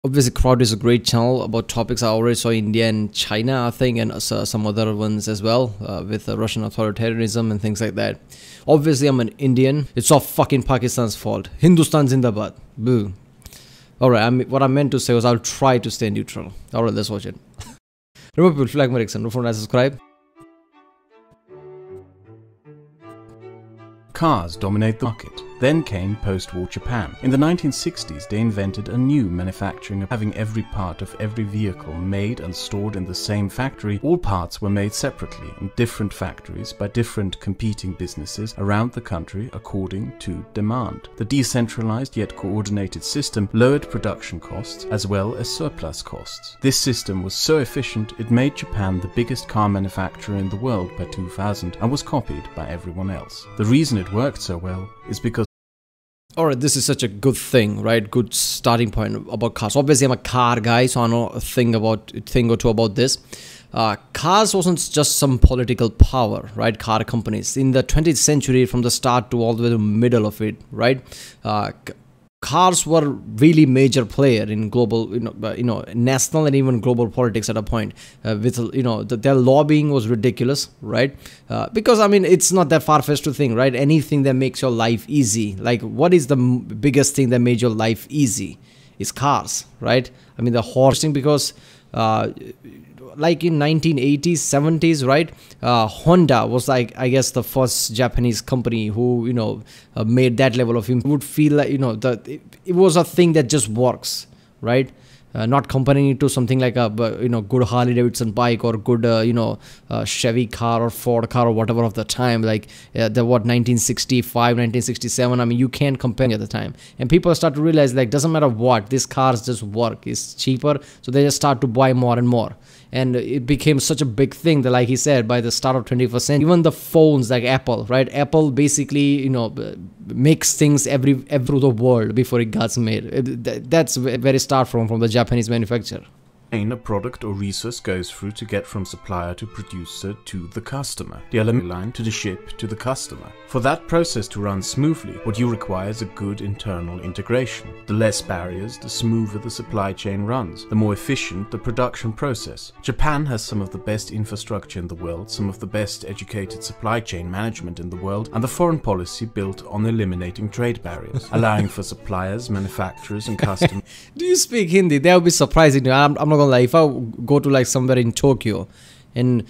Obviously, Crowd is a great channel about topics I already saw India and China, I think, and some other ones as well, with Russian authoritarianism and things like that. Obviously, I'm an Indian. It's all fucking Pakistan's fault. Hindustan Zindabad. Boo. Alright, what I meant to say was I'll try to stay neutral. Alright, let's watch it. Remember people, flag Erickson, don't forget to subscribe. Cars dominate the market. Then came post-war Japan. In the 1960s, they invented a new manufacturing of having every part of every vehicle made and stored in the same factory. All parts were made separately in different factories by different competing businesses around the country according to demand. The decentralized yet coordinated system lowered production costs as well as surplus costs. This system was so efficient it made Japan the biggest car manufacturer in the world by 2000 and was copied by everyone else. The reason it worked so well is because Alright, this is such a good thing, right? Good starting point about cars. Obviously, I'm a car guy, so I know a thing or two about this. Cars wasn't just some political power, right? Car companies. In the 20th century, from the start to all the way to the middle of it, right? Cars were really major player in global, national and even global politics at a point. Their lobbying was ridiculous, right? Because I mean, it's not that far-fetched to think, right? Anything that makes your life easy, like what is the biggest thing that made your life easy? It's cars, right? I mean, the horse thing, because like in 1980s, 70s, right? Honda was like, I guess, the first Japanese company who, made that level of, would feel like, it was a thing that just works, right? Not comparing it to something like a, good Harley Davidson bike or good, Chevy car or Ford car or whatever of the time, like the 1965, 1967. I mean, you can't compare at the time. And people start to realize, like, doesn't matter what, these cars just work. It's cheaper, so they just start to buy more and more. And it became such a big thing that, like he said, by the start of 21st century, even the phones like Apple, right? Apple basically, makes things every through the world before it gets made. That's where it starts from the Japanese manufacturer. A product or resource goes through to get from supplier to producer to the customer, the element line to the ship to the customer. For that process to run smoothly, what you require is a good internal integration. The less barriers, the smoother the supply chain runs, the more efficient the production process. Japan has some of the best infrastructure in the world, some of the best educated supply chain management in the world, and the foreign policy built on eliminating trade barriers, allowing for suppliers, manufacturers and customers. Do you speak Hindi? That would be surprising. I'm not gonna lie, if I go to like somewhere in Tokyo and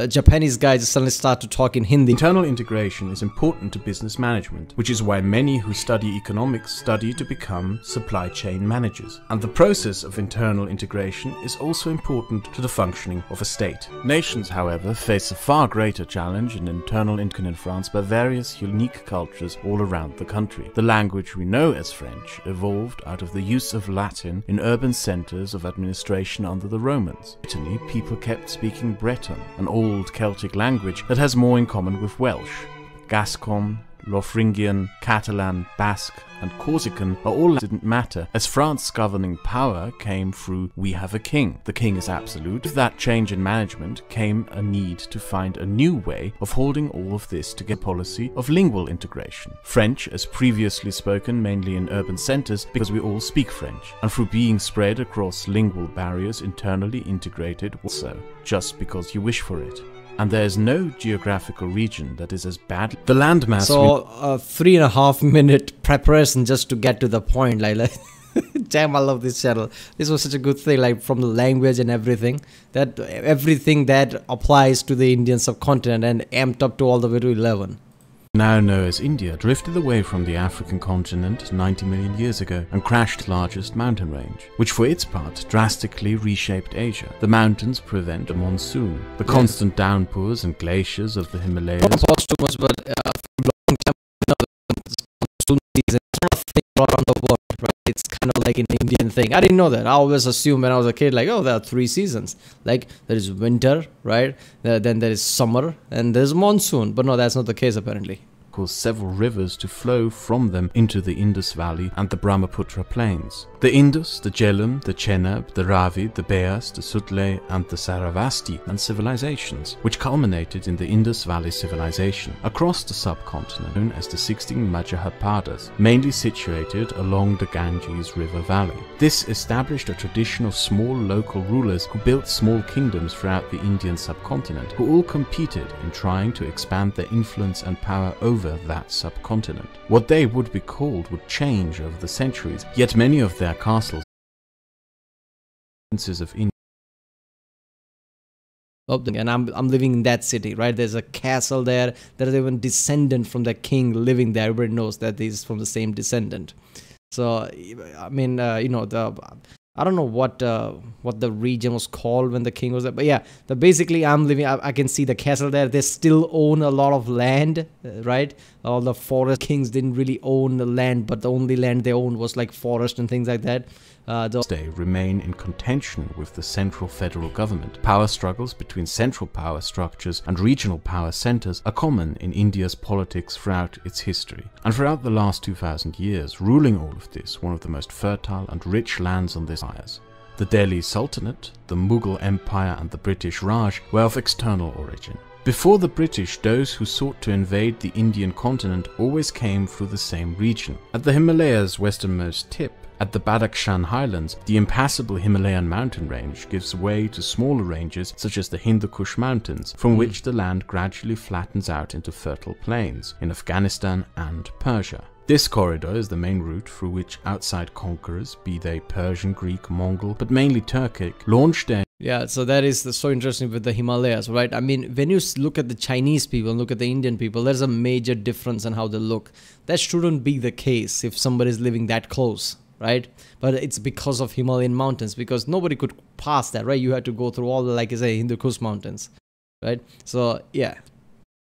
Japanese guys suddenly start to talk in Hindi. Internal integration is important to business management, which is why many who study economics study to become supply chain managers. And the process of internal integration is also important to the functioning of a state. Nations, however, face a far greater challenge in internal integration in France by various unique cultures all around the country. The language we know as French evolved out of the use of Latin in urban centers of administration under the Romans. In Italy, people kept speaking Breton, an old Celtic language that has more in common with Welsh. Gascon, Lotharingian, Catalan, Basque and Corsican are all didn't matter, as France's governing power came through "we have a king." The king is absolute. With that change in management came a need to find a new way of holding all of this to get policy of lingual integration. French as previously spoken mainly in urban centers because we all speak French, and through being spread across lingual barriers internally integrated also, just because you wish for it. And there is no geographical region that is as bad. The landmass. So, 3.5 minute preparation just to get to the point. Like damn, I love this channel. This was such a good thing, like from the language and everything. Everything that applies to the Indian subcontinent and amped up to all the way to 11. Now known as India, drifted away from the African continent 90 million years ago and crashed the largest mountain range, which for its part drastically reshaped Asia. The mountains prevent a monsoon. The constant downpours and glaciers of the Himalayas. Too much, but for long time, monsoon season is not a thing around the world, right? It's kind of like an Indian thing. I didn't know that. I always assumed when I was a kid, like, oh, there are 3 seasons. Like, there is winter, right? Then there is summer, and there's monsoon. But no, that's not the case, apparently. Caused several rivers to flow from them into the Indus Valley and the Brahmaputra plains. The Indus, the Jhelum, the Chenab, the Ravi, the Beas, the Sutlej and the Saravasti and civilizations, which culminated in the Indus Valley civilization across the subcontinent known as the 16 Majapadas, mainly situated along the Ganges River Valley. This established a tradition of small local rulers who built small kingdoms throughout the Indian subcontinent, who all competed in trying to expand their influence and power over that subcontinent. What they would be called would change over the centuries, yet many of their castles of India. And I'm living in that city, right? There's a castle there. There is even descendant from the king living there. Everybody knows that this is from the same descendant. So I mean, you know, I don't know what the region was called when the king was there, but yeah, basically I'm living. I can see the castle there. They still own a lot of land, right? All the forest kings didn't really own the land, but the only land they owned was like forest and things like that. They remain in contention with the central federal government. Power struggles between central power structures and regional power centers are common in India's politics throughout its history. And throughout the last 2000 years, ruling all of this, one of the most fertile and rich lands on this earth. The Delhi Sultanate, the Mughal Empire and the British Raj were of external origin. Before the British, those who sought to invade the Indian continent always came through the same region. At the Himalayas' westernmost tip, at the Badakhshan Highlands, the impassable Himalayan mountain range gives way to smaller ranges such as the Hindu Kush Mountains, from which the land gradually flattens out into fertile plains in Afghanistan and Persia. This corridor is the main route through which outside conquerors, be they Persian, Greek, Mongol, but mainly Turkic, launched their... Yeah, so that is so interesting with the Himalayas, right? I mean, when you look at the Chinese people and look at the Indian people, there's a major difference in how they look. That shouldn't be the case if somebody is living that close, right? But it's because of Himalayan mountains, because nobody could pass that, right? You had to go through all the, like I say, Hindu Kush mountains, right? So, yeah.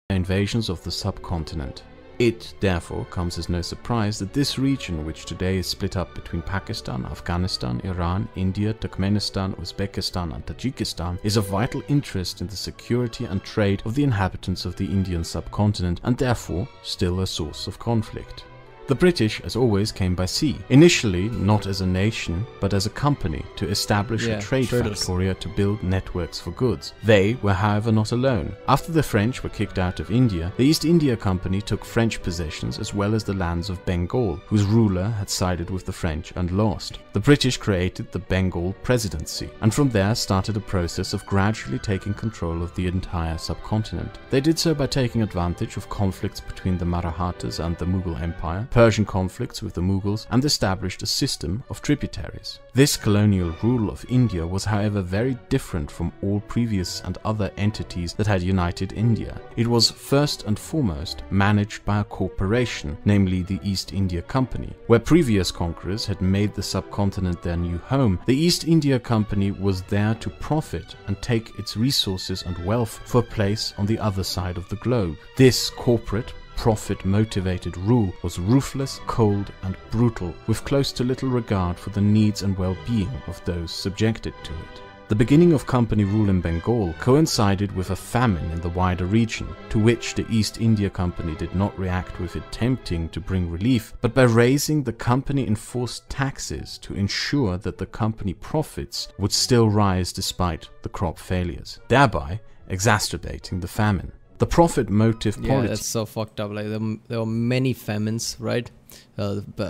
Invasions of the subcontinent. It, therefore, comes as no surprise that this region, which today is split up between Pakistan, Afghanistan, Iran, India, Turkmenistan, Uzbekistan and Tajikistan, is of vital interest in the security and trade of the inhabitants of the Indian subcontinent and therefore still a source of conflict. The British, as always, came by sea, initially not as a nation, but as a company to establish a trade factory to build networks for goods. They were, however, not alone. After the French were kicked out of India, the East India Company took French possessions as well as the lands of Bengal, whose ruler had sided with the French and lost. The British created the Bengal Presidency, and from there started a process of gradually taking control of the entire subcontinent. They did so by taking advantage of conflicts between the Marathas and the Mughal Empire, Persian conflicts with the Mughals, and established a system of tributaries. This colonial rule of India was, however, very different from all previous and other entities that had united India. It was first and foremost managed by a corporation, namely the East India Company. Where previous conquerors had made the subcontinent their new home, the East India Company was there to profit and take its resources and wealth for a place on the other side of the globe. This corporate, profit-motivated rule was ruthless, cold and brutal, with close to little regard for the needs and well-being of those subjected to it. The beginning of company rule in Bengal coincided with a famine in the wider region, to which the East India Company did not react with attempting to bring relief, but by raising the company-enforced taxes to ensure that the company profits would still rise despite the crop failures, thereby exacerbating the famine. The profit motive policy. Yeah, that's so fucked up. Like there were many famines, right?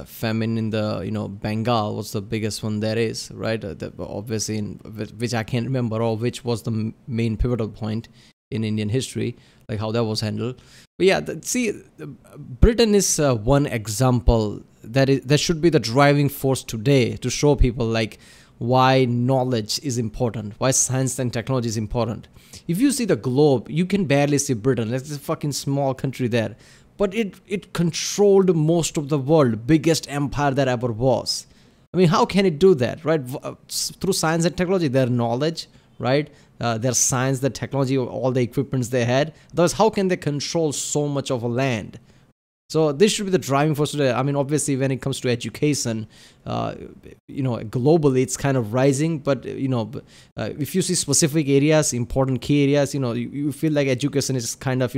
Famine in the Bengal was the biggest one there is, right? Obviously, which I can't remember, or which was the main pivotal point in Indian history, like how that was handled. But yeah, Britain is one example that should be the driving force today to show people like why knowledge is important, why science and technology is important. If you see the globe, you can barely see Britain. It's a fucking small country there. But it controlled most of the world, biggest empire that ever was. I mean, how can it do that, right? Through science and technology, their knowledge, right? Their science, their technology, all the equipments they had. Otherwise, how can they control so much of a land? So this should be the driving force today. I mean, obviously, when it comes to education, globally it's kind of rising. But if you see specific areas, important key areas, you feel like education is kind of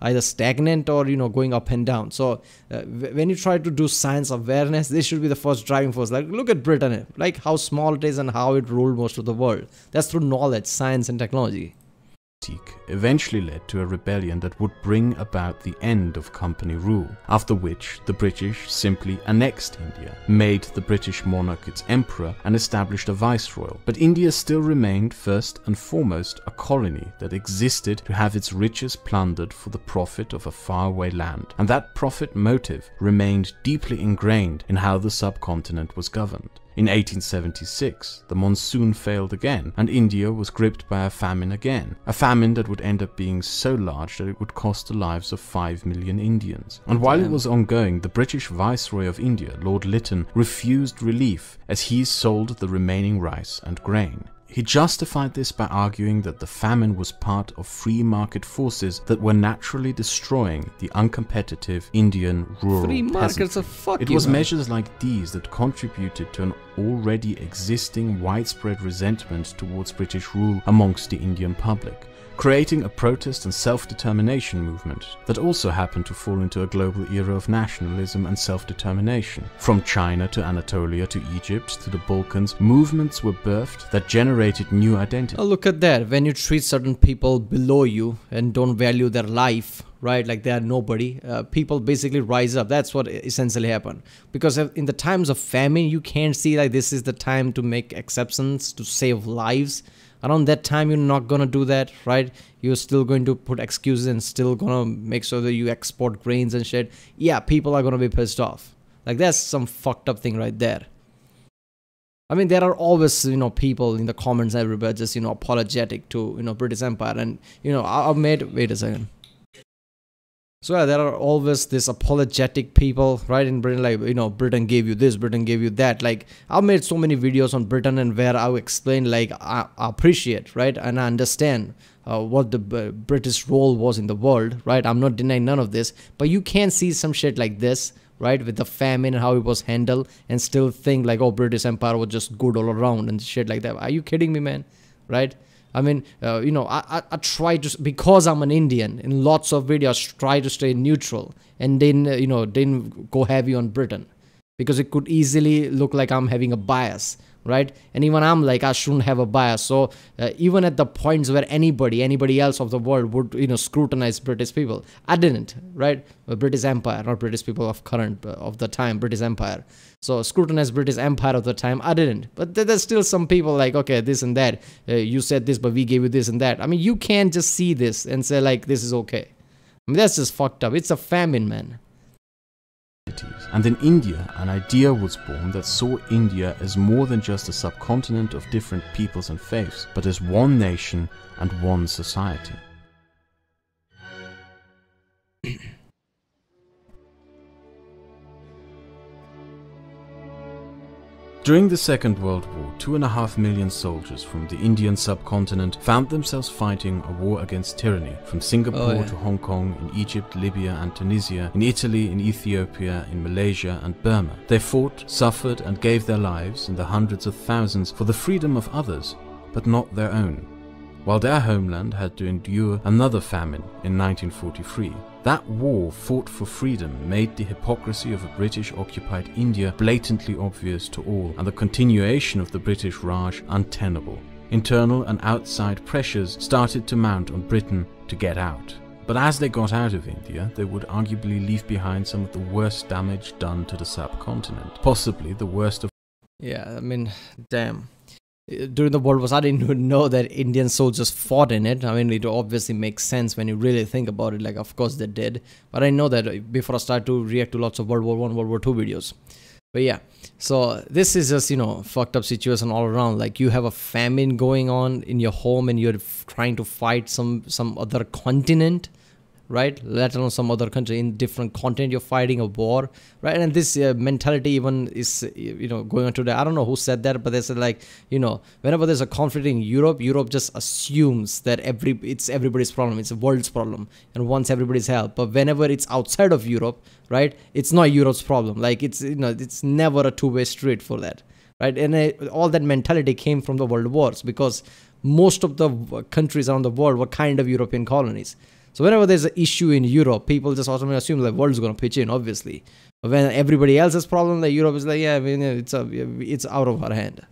either stagnant or going up and down. So when you try to do science awareness, this should be the first driving force. Like look at Britain, like how small it is and how it ruled most of the world. That's through knowledge, science, and technology. Eventually led to a rebellion that would bring about the end of company rule, after which the British simply annexed India, made the British monarch its emperor and established a viceroyal. But India still remained first and foremost a colony that existed to have its riches plundered for the profit of a faraway land, and that profit motive remained deeply ingrained in how the subcontinent was governed. In 1876, the monsoon failed again, and India was gripped by a famine again. A famine that would end up being so large that it would cost the lives of 5 million Indians. And while it was ongoing, the British Viceroy of India, Lord Lytton, refused relief as he sold the remaining rice and grain. He justified this by arguing that the famine was part of free market forces that were naturally destroying the uncompetitive Indian rural free markets peasantry. It was measures like these that contributed to an already existing widespread resentment towards British rule amongst the Indian public, creating a protest and self-determination movement that also happened to fall into a global era of nationalism and self-determination. From China to Anatolia to Egypt to the Balkans, movements were birthed that generated new identities. Oh, look at that. When you treat certain people below you and don't value their life, right, like they are nobody, people basically rise up. That's what essentially happened. Because in the times of famine, you can't see like this is the time to make exceptions, to save lives. Around that time, you're not gonna do that, right? You're still going to put excuses and still gonna make sure that you export grains and shit. Yeah, people are gonna be pissed off. Like that's some fucked up thing right there. I mean, there are always people in the comments everywhere just apologetic to British Empire, and I've made, wait a second. So yeah, there are always this apologetic people, right, in Britain, like, Britain gave you this, Britain gave you that. Like, I've made so many videos on Britain and where I explain, like, I appreciate, right, and I understand what the British role was in the world, right? I'm not denying none of this, but you can see some shit like this, right, with the famine and how it was handled, and still think like, oh, British Empire was just good all around and shit like that. Are you kidding me, man? Right? I mean, I try to, because I'm an Indian, in lots of videos, try to stay neutral and then, didn't go heavy on Britain, because it could easily look like I'm having a bias, right? And even I'm like, I shouldn't have a bias. So even at the points where anybody else of the world would, scrutinize British people, I didn't, right? British Empire, not British people of current, of the time, British Empire. So scrutinize British Empire of the time, I didn't. But there's still some people like, okay, this and that. You said this, but we gave you this and that. I mean, you can't just see this and say like, this is okay. I mean, that's just fucked up. It's a famine, man. And in India, an idea was born that saw India as more than just a subcontinent of different peoples and faiths, but as one nation and one society. During the Second World War, 2.5 million soldiers from the Indian subcontinent found themselves fighting a war against tyranny, from Singapore to Hong Kong, in Egypt, Libya and Tunisia, in Italy, in Ethiopia, in Malaysia and Burma. They fought, suffered and gave their lives in the hundreds of thousands for the freedom of others, but not their own. While their homeland had to endure another famine in 1943. That war fought for freedom made the hypocrisy of a British-occupied India blatantly obvious to all, and the continuation of the British Raj untenable. Internal and outside pressures started to mount on Britain to get out. But as they got out of India, they would arguably leave behind some of the worst damage done to the subcontinent, possibly the worst of... Yeah, I mean, damn. During the World War, I didn't even know that Indian soldiers fought in it. I mean, it obviously makes sense when you really think about it. Like, of course they did. But I know that before I start to react to lots of World War I, World War II videos. But yeah, so this is just, fucked up situation all around. Like, you have a famine going on in your home and you're trying to fight some other continent, right? Let alone some other country in different continent. You're fighting a war, right? And this mentality even is, going on today. I don't know who said that, but they said like, whenever there's a conflict in Europe, Europe just assumes that it's everybody's problem, it's the world's problem, and wants everybody's help. But whenever it's outside of Europe, right, it's not Europe's problem. Like it's never a two-way street for that, right? And all that mentality came from the world wars, because most of the countries around the world were kind of European colonies. So whenever there's an issue in Europe, people just automatically assume the world's going to pitch in, obviously. But when everybody else's problem, like Europe is like, yeah, it's out of our hand.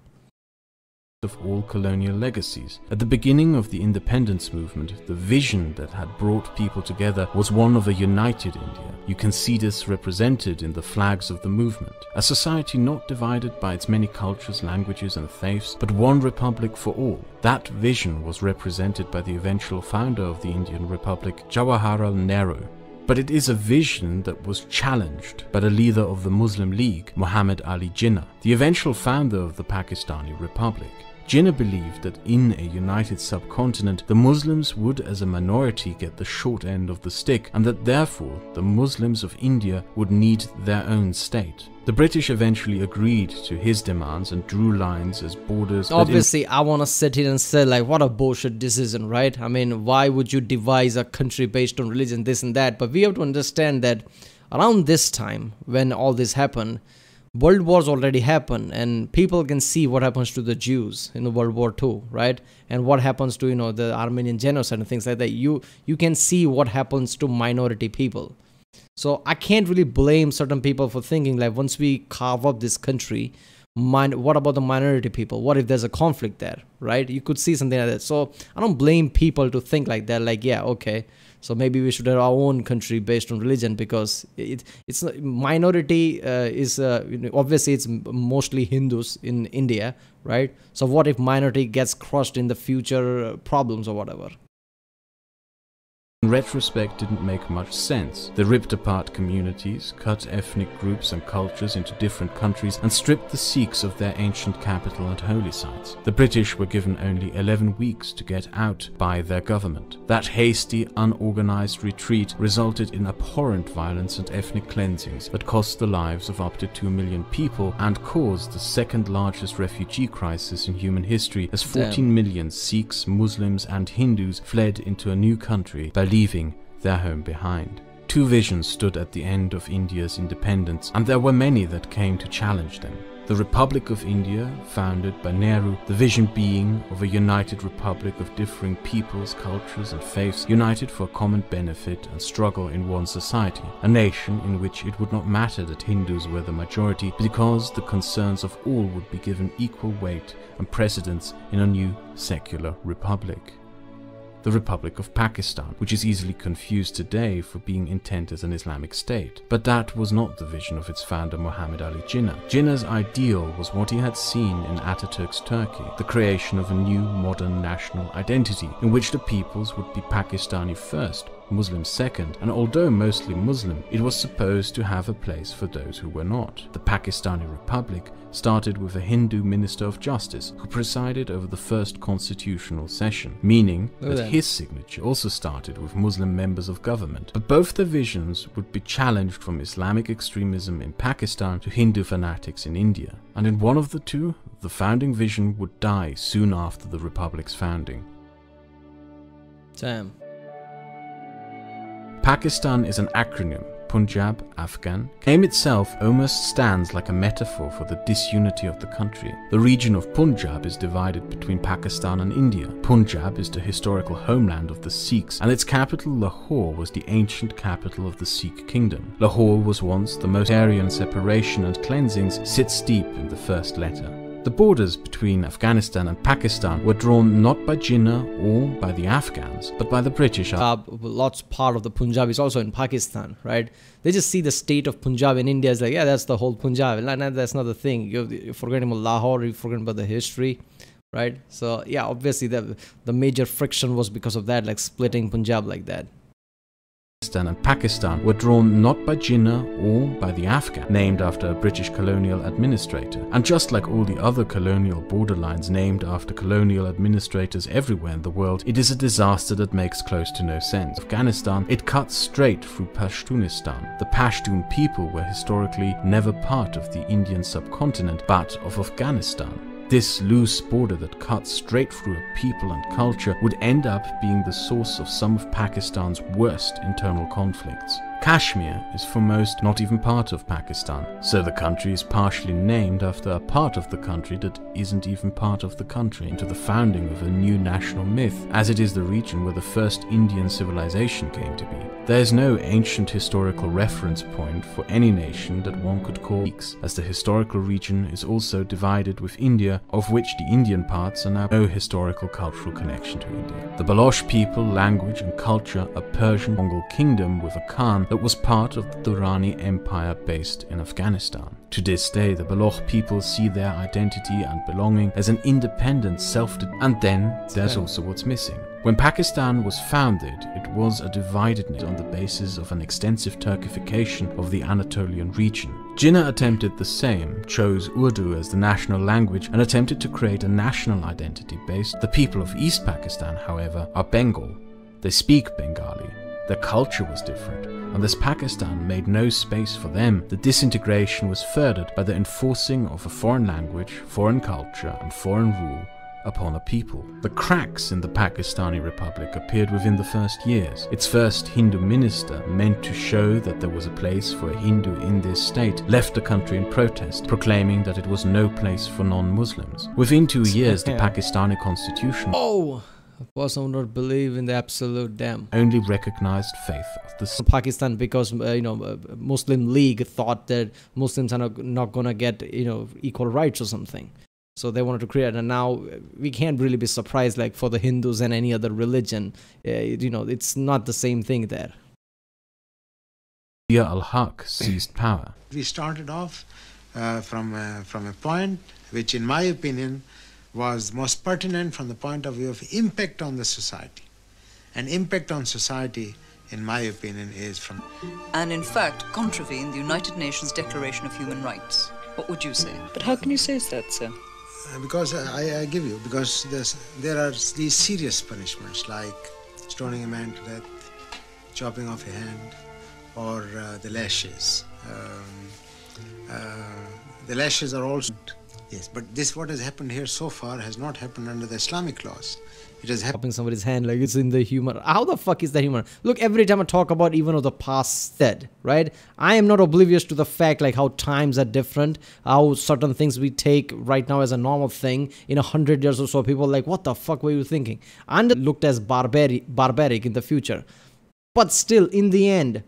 Of all colonial legacies. At the beginning of the independence movement, the vision that had brought people together was one of a united India. You can see this represented in the flags of the movement. A society not divided by its many cultures, languages and faiths, but one republic for all. That vision was represented by the eventual founder of the Indian Republic, Jawaharlal Nehru. But it is a vision that was challenged by the leader of the Muslim League, Muhammad Ali Jinnah, the eventual founder of the Pakistani Republic. Jinnah believed that in a united subcontinent, the Muslims would as a minority get the short end of the stick, and that therefore the Muslims of India would need their own state. The British eventually agreed to his demands and drew lines as borders. Obviously, I want to sit here and say like, what a bullshit decision, right? I mean, why would you devise a country based on religion, this and that? But we have to understand that around this time, when all this happened, World Wars already happened, and people can see what happens to the Jews in the World War II, right? And what happens to, the Armenian genocide and things like that. You can see what happens to minority people. So I can't really blame certain people for thinking like, once we carve up this country, what about the minority people? What if there's a conflict there, right? You could see something like that. So I don't blame people to think like that, like, yeah, okay, so maybe we should have our own country based on religion, because it's not, minority is obviously it's mostly Hindus in India, right? So what if minority gets crushed in the future problems or whatever? In retrospect, didn't make much sense. They ripped apart communities, cut ethnic groups and cultures into different countries, and stripped the Sikhs of their ancient capital and holy sites. The British were given only 11 weeks to get out by their government. That hasty, unorganized retreat resulted in abhorrent violence and ethnic cleansings that cost the lives of up to 2 million people and caused the second largest refugee crisis in human history, as 14 million Sikhs, Muslims and Hindus fled into a new country by leaving their home behind. Two visions stood at the end of India's independence, and there were many that came to challenge them. The Republic of India, founded by Nehru, the vision being of a united republic of differing peoples, cultures and faiths, united for common benefit and struggle in one society, a nation in which it would not matter that Hindus were the majority, because the concerns of all would be given equal weight and precedence in a new secular republic. The Republic of Pakistan, which is easily confused today for being intent as an Islamic state. But that was not the vision of its founder Muhammad Ali Jinnah. Jinnah's ideal was what he had seen in Ataturk's Turkey, the creation of a new modern national identity, in which the peoples would be Pakistani first, Muslims second, and although mostly Muslim, it was supposed to have a place for those who were not. The Pakistani Republic started with a Hindu Minister of Justice who presided over the first constitutional session, meaning that his signature also started with Muslim members of government. But both the visions would be challenged, from Islamic extremism in Pakistan to Hindu fanatics in India. And in one of the two, the founding vision would die soon after the Republic's founding. Damn. Pakistan is an acronym, Punjab, Afghan. The name itself almost stands like a metaphor for the disunity of the country. The region of Punjab is divided between Pakistan and India. Punjab is the historical homeland of the Sikhs, and its capital Lahore was the ancient capital of the Sikh kingdom. Lahore was once the most Aryan separation, and cleansings sits deep in the first letter. The borders between Afghanistan and Pakistan were drawn not by Jinnah or by the Afghans, but by the British. Lots part of the Punjab is also in Pakistan, right? They just see the state of Punjab in India as like, yeah, that's the whole Punjab. And that's not the thing. You're forgetting about Lahore, you're forgetting about the history, right? So yeah, obviously the major friction was because of that, like splitting Punjab like that. And Pakistan were drawn not by Jinnah or by the Afghan, named after a British colonial administrator. And just like all the other colonial borderlines named after colonial administrators everywhere in the world, it is a disaster that makes close to no sense. Afghanistan, it cuts straight through Pashtunistan. The Pashtun people were historically never part of the Indian subcontinent, but of Afghanistan. This loose border that cuts straight through a people and culture would end up being the source of some of Pakistan's worst internal conflicts. Kashmir is for most not even part of Pakistan, so the country is partially named after a part of the country that isn't even part of the country, into the founding of a new national myth, as it is the region where the first Indian civilization came to be. There is no ancient historical reference point for any nation that one could call Greeks, as the historical region is also divided with India, of which the Indian parts are now no historical cultural connection to India. The Baloch people, language and culture a Persian Mongol kingdom with a Khan that was part of the Durrani Empire based in Afghanistan. To this day, the Baloch people see their identity and belonging as an independent and then there's also what's missing. When Pakistan was founded, it was a divided nation on the basis of an extensive Turkification of the Anatolian region. Jinnah attempted the same, chose Urdu as the national language and attempted to create a national identity based. The people of East Pakistan, however, are Bengal. They speak Bengali. Their culture was different, and as Pakistan made no space for them, the disintegration was furthered by the enforcing of a foreign language, foreign culture and foreign rule upon a people. The cracks in the Pakistani Republic appeared within the first years. Its first Hindu minister, meant to show that there was a place for a Hindu in this state, left the country in protest, proclaiming that it was no place for non-Muslims. Within 2 years, the Pakistani constitution A person would not believe in the absolute damn. Only recognized faith of the Pakistan, because Muslim League thought that Muslims are not gonna get equal rights or something, so they wanted to create. And now we can't really be surprised, like for the Hindus and any other religion, it's not the same thing there. Zia al-Haq seized power. We started off from a point which, in my opinion, was most pertinent from the point of view of impact on the society. And impact on society, in my opinion, is from... And in fact, contravene the United Nations Declaration of Human Rights. What would you say? But how can you say that, sir? Because I give you, because there are these serious punishments like stoning a man to death, chopping off a hand, or the lashes. The lashes are also... Yes, but this, what has happened here so far, has not happened under the Islamic laws. It has happened... Chopping somebody's hand, like it's in the humor. How the fuck is that humor? Look, every time I talk about even of the past said, right? I am not oblivious to the fact like how times are different, how certain things we take right now as a normal thing. In 100 years or so, people are like, what the fuck were you thinking? And it looked as barbaric in the future. But still, in the end,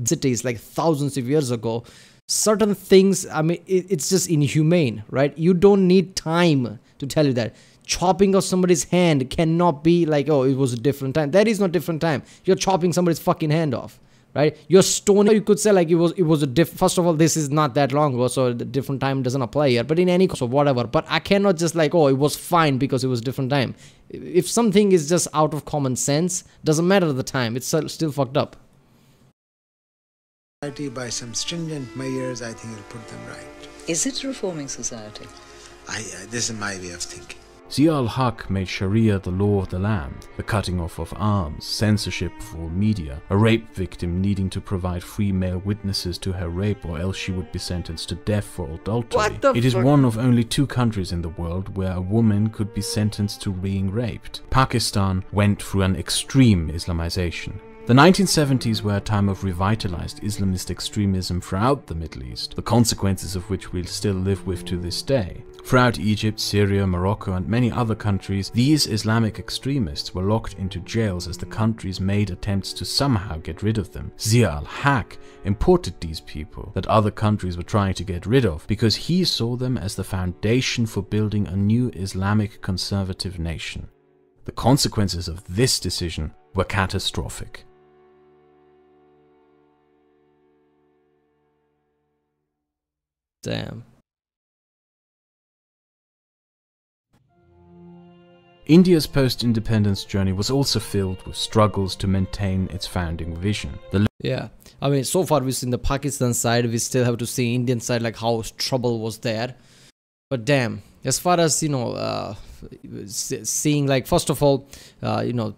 cities like thousands of years ago, certain things, I mean, it's just inhumane, right? You don't need time to tell you that. Chopping off somebody's hand cannot be like, oh, it was a different time. That is not different time. You're chopping somebody's fucking hand off, right? You're stoning. You could say like it was a first of all, this is not that long ago, so the different time doesn't apply here. But in any case, so whatever. But I cannot just like, oh, it was fine because it was different time. If something is just out of common sense, doesn't matter the time. It's still fucked up. By some stringent measures, I think it'll put them right. Is it a reforming society? This is my way of thinking. Zia al-Haq made Sharia the law of the land, the cutting off of arms, censorship for media, a rape victim needing to provide 3 male witnesses to her rape or else she would be sentenced to death for adultery. It is one of only 2 countries in the world where a woman could be sentenced to being raped. Pakistan went through an extreme Islamization. The 1970s were a time of revitalized Islamist extremism throughout the Middle East, the consequences of which we still live with to this day. Throughout Egypt, Syria, Morocco and many other countries, these Islamic extremists were locked into jails as the countries made attempts to somehow get rid of them. Zia al-Haq imported these people that other countries were trying to get rid of because he saw them as the foundation for building a new Islamic conservative nation. The consequences of this decision were catastrophic. Damn. India's post-independence journey was also filled with struggles to maintain its founding vision. Yeah, I mean, so far we've seen the Pakistan side, we still have to see Indian side, like how trouble was there. But damn, as far as, you know, seeing, like, first of all, you know,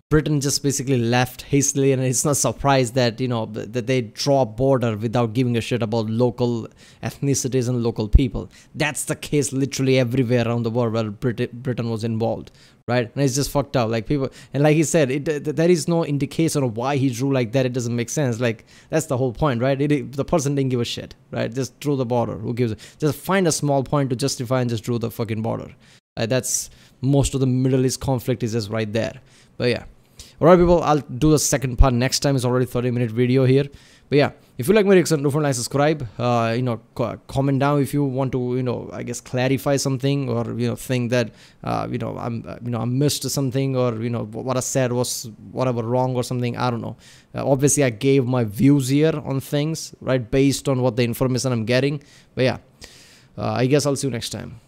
Britain just basically left hastily, and it's not surprised that, you know, that they draw a border without giving a shit about local ethnicities and local people. That's the case literally everywhere around the world where Britain was involved, right? And it's just fucked up. Like, people, and like he said, there is no indication of why he drew like that. It doesn't make sense. Like, that's the whole point, right? The person didn't give a shit, right? Just drew the border. Who gives it? Just find a small point to justify and just drew the fucking border. That's most of the Middle East conflict is just right there. But yeah. Alright people, I'll do the second part next time. It's already 30-minute video here. But yeah, if you like my reaction, don't forget to subscribe. You know, comment down if you want to, you know, I guess clarify something, or, you know, think that you know, I missed something, or, you know, what I said was whatever wrong or something. I don't know. Obviously I gave my views here on things, right, based on what the information I'm getting. But yeah, I guess I'll see you next time.